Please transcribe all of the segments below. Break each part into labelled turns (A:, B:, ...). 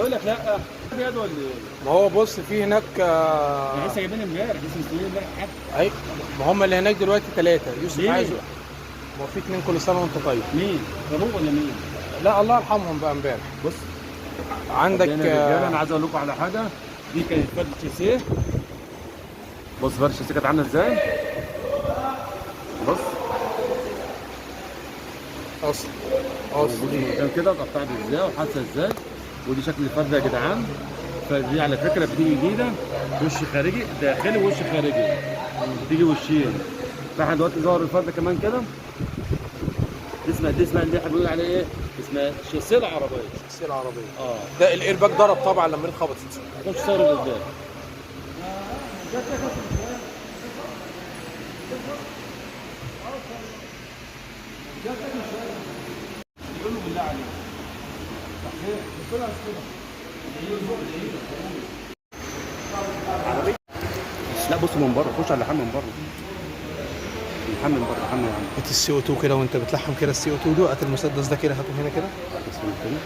A: بقول لك لا بجد ولا ايه؟
B: ما هو بص في هناك
A: احنا لسه جايبين امبارح، لسه مستنيين امبارح حتى.
B: اي ما هم اللي هناك دلوقتي 3. يوسف
A: ليه؟
B: عايز. ما هو في 2 كل سنه وانت طيب.
A: مين؟ فاروق ولا مين؟
B: لا الله يرحمهم بقى امبارح.
A: بص
B: عندك
A: رجاله، انا عايز اقول لكم على حاجه. دي كانت فرد شاسيه. بص فرد الشاسيه كانت عامله ازاي؟ بص
B: اصل
A: كان كده اتقطعت ازاي وحاسه ازاي. ودي شكل الفرده يا جدعان. فدي على فكره بتيجي جديده، وش خارجي داخلي ووش خارجي، بتيجي وشين. فاحنا دلوقتي ظهر الفرده كمان كده. دي اسمها اللي احنا بنقول عليه ايه؟ اسمها شاسيه العربيه.
B: الشاسيه العربيه.
A: اه
B: ده الايرباك ضرب طبعا لما رجل خبطت.
A: ما كانش صار قدام. يقول له بالله عليك لا بص من بره، خش على اللحام من بره. اللحام من بره، اللحام من عندك.
B: هات السي او 2 كده وانت بتلحم كده السي او 2 ده. هات المسدس ده كده، هاته هنا كده.
A: بس من كده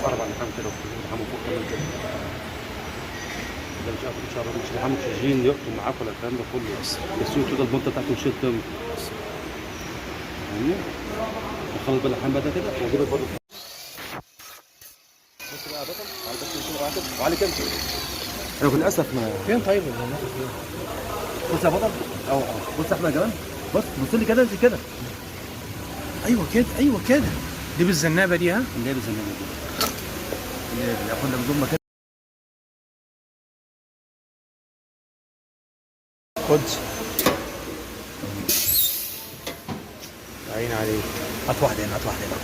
A: اربع لحام كده ولحام فوق كمان كده. ده مش لحام اكسجين يقطم معاك ولا الكلام ده كله. بس السوق كده البنطه بتاعته مش تم. فاهمني؟ نخلص بقى اللحام بقى ده كده واجيبك برضه. بص بقى يا بطل، تعالى بس نشوف راتب وعلي كام كده. انا للاسف ما
B: فين طيب الجنات فين؟
A: بص يا بطل. بص يا احمد يا جمال. بص بص لي كده، انت كده.
B: ايوه كده، ايوه كده. دي بالزنابه دي ها؟
A: اللي هي بالزنابه دي. اللي هي كنا بنضم كده.
B: خد. عين عليك. هات واحده هنا، هات واحده هنا.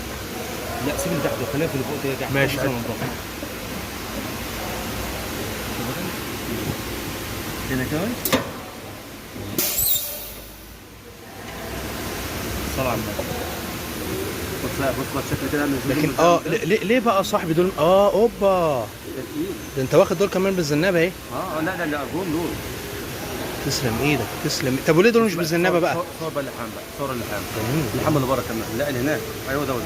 A: لا سيب اللي تحت، خليها في اللي فوق ترجع.
B: ماشي.
A: هنا كمان. صلى على النبي. بص بقى الشكل كده.
B: لكن ليه بقى صاحبي دول؟ اوبا. ده انت واخد دول كمان بالزنابه اهي.
A: لا ارجون دول.
B: تسلم ايدك، تسلم. طب وليه دول مش بالزنابه بقى؟
A: صور بقى اللحام بقى، صور اللحام. اللحام اللي بره كمان. لا اللي هناك. ايوه ده وده.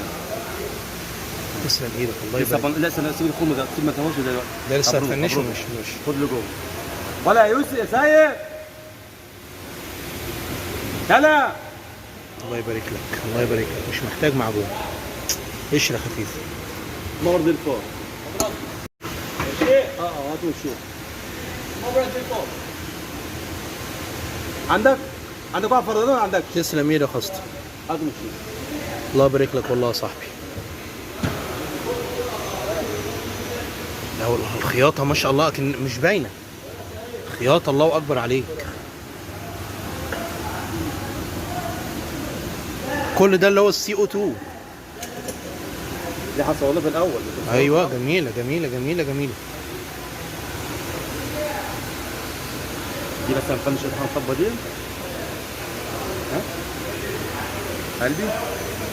B: تسلم ايدك الله يبارك.
A: لا سيب الخوم ده، سيب ما تهوش دلوقتي.
B: ده لسه هتفنشه. مش
A: خد له جوه. ولا يا يوسف يا سايق. يلا.
B: الله يبارك لك، الله يبارك لك. مش محتاج معجون. قشره خفيفه.
A: نور دي الفور. هاتوا نشوف. عندك واحد فردان عندك.
B: تسلم ايدك يا اسطى.
A: هاتوا نشوف.
B: الله يبارك لك والله يا صاحبي. لا الخياطه ما شاء الله لكن مش باينه. خياطه الله اكبر عليك. كل ده اللي هو السي او 2.
A: دي هصورها في الاول.
B: ايوه جميله جميله جميله جميله.
A: دي بس هنفنش الحنطبه دي. ها قلبي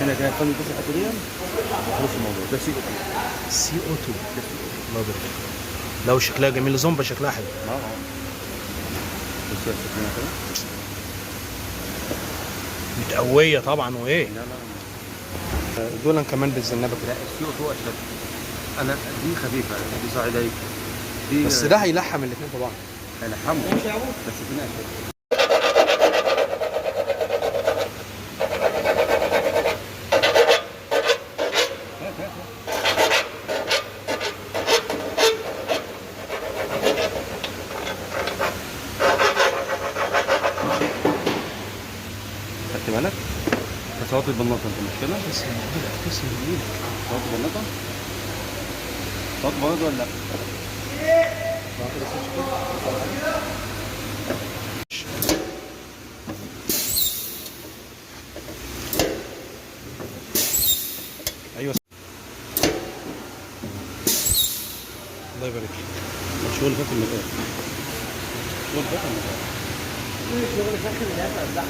A: هنا كده هنفنش بس الحته دي. خلاص الموضوع ده سي او 2.
B: سي او 2. الله يبارك لك. لو شكلها جميل. زومبا شكلها حلو.
A: بص شكلها كده
B: متقويه طبعا. وايه
A: لا
B: دول كمان بالزنابه كده.
A: لا السي او 2 اشد. انا دي خفيفه، دي صاعديه. دي
B: بس ده هيلحم الاثنين في بعض.
A: هيلحموا بس فينا اشد. خدت بالك؟ صوت البناطه انت مش كده؟
B: تسلم ايدك، تسلم ايدك.
A: صوت البناطه؟ صوت البناطه ولا لا؟
B: ايوه الله يبارك فيك.
A: الشغل فات المكان. الشغل فات المكان.
C: شغل فاخر ده.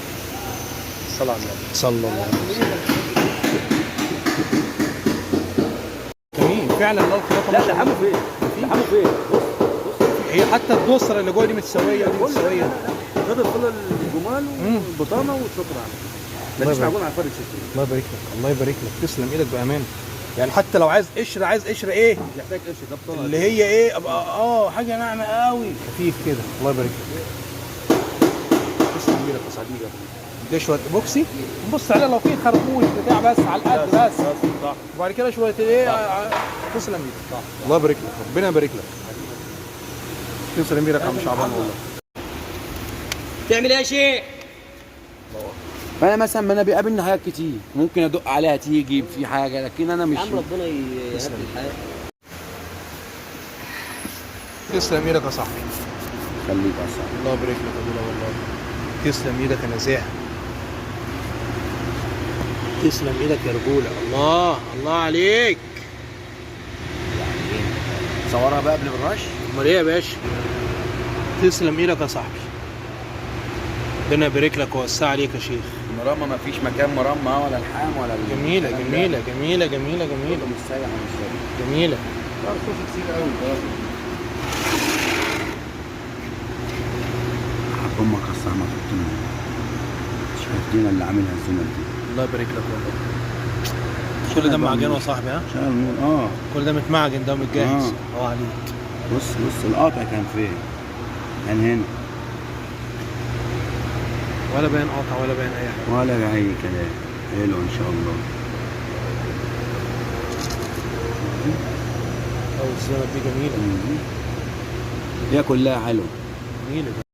B: صلى على النبي. صلى الله عليه وسلم. جميل فعلا. الله الخياطه.
A: لا لحمه فين؟ لحمه فين؟ بص
B: هي حتى الدوسره اللي جوه دي متسويه ودي متسويه.
A: خد كل الجمال والبطانه والشطره.
B: الله
A: مفيش
B: يبارك.
A: معجون على الفرد شكل.
B: الله يبارك لك، الله يبارك لك، تسلم ايدك بامان. يعني حتى لو عايز قشره، عايز قشره ايه
A: مش محتاج قش ده بطلع.
B: اللي هي ايه، ابقى حاجه ناعمه قوي خفيف كده. الله يبارك لك، تسلم ايدك يا صاحبي. ده شويه بوكسي، نبص عليها لو في خربوش بتاع بس على القد بس،
A: صح.
B: وبعد كده شويه ايه تسلم ايدك.
A: صح.
B: الله يبارك لك، ربنا يبارك لك. تسلم ايدك يا عم شعبان والله.
C: تعمل ايه يا شيخ؟
D: فانا مثلا ما انا بيقابلني حاجات كتير ممكن ادق عليها تيجي في حاجه، لكن انا مش
C: يا عم ربنا يهدي الحياه.
B: تسلم ايدك يا صاحبي.
D: خليك اصلا.
B: الله يبارك لك يا ابولا والله. تسلم ايدك يا نزاهه. تسلم ايدك يا رجوله. الله الله عليك.
D: صورها بقى قبل الرش.
B: امال ايه يا باشا؟ تسلم ايدك يا صاحبي. ربنا يبارك لك ويوسع عليك يا شيخ.
D: مرمى ما فيش مكان مرمى ولا الحام ولا
B: جميله جميله جميله جميله جميله
D: مش سايح مش سايح.
B: جميله.
D: كتير قوي. امك الصحمه في الدنيا. شايفين اللي عاملها الزمن دي.
B: الله يبارك لك والله. كل ده معجن يا صاحبي ها؟
D: شغل نور.
B: كل ده متمعجن ده ومتجهز. عليك.
D: بص القاطع كان فين؟ كان هنا.
B: ولا باين قاطع ولا باين اي حاجه.
D: ولا اي كلام. حلو ان شاء الله.
B: الزمن دي جميله.
D: هي كلها حلوه.
B: جميله.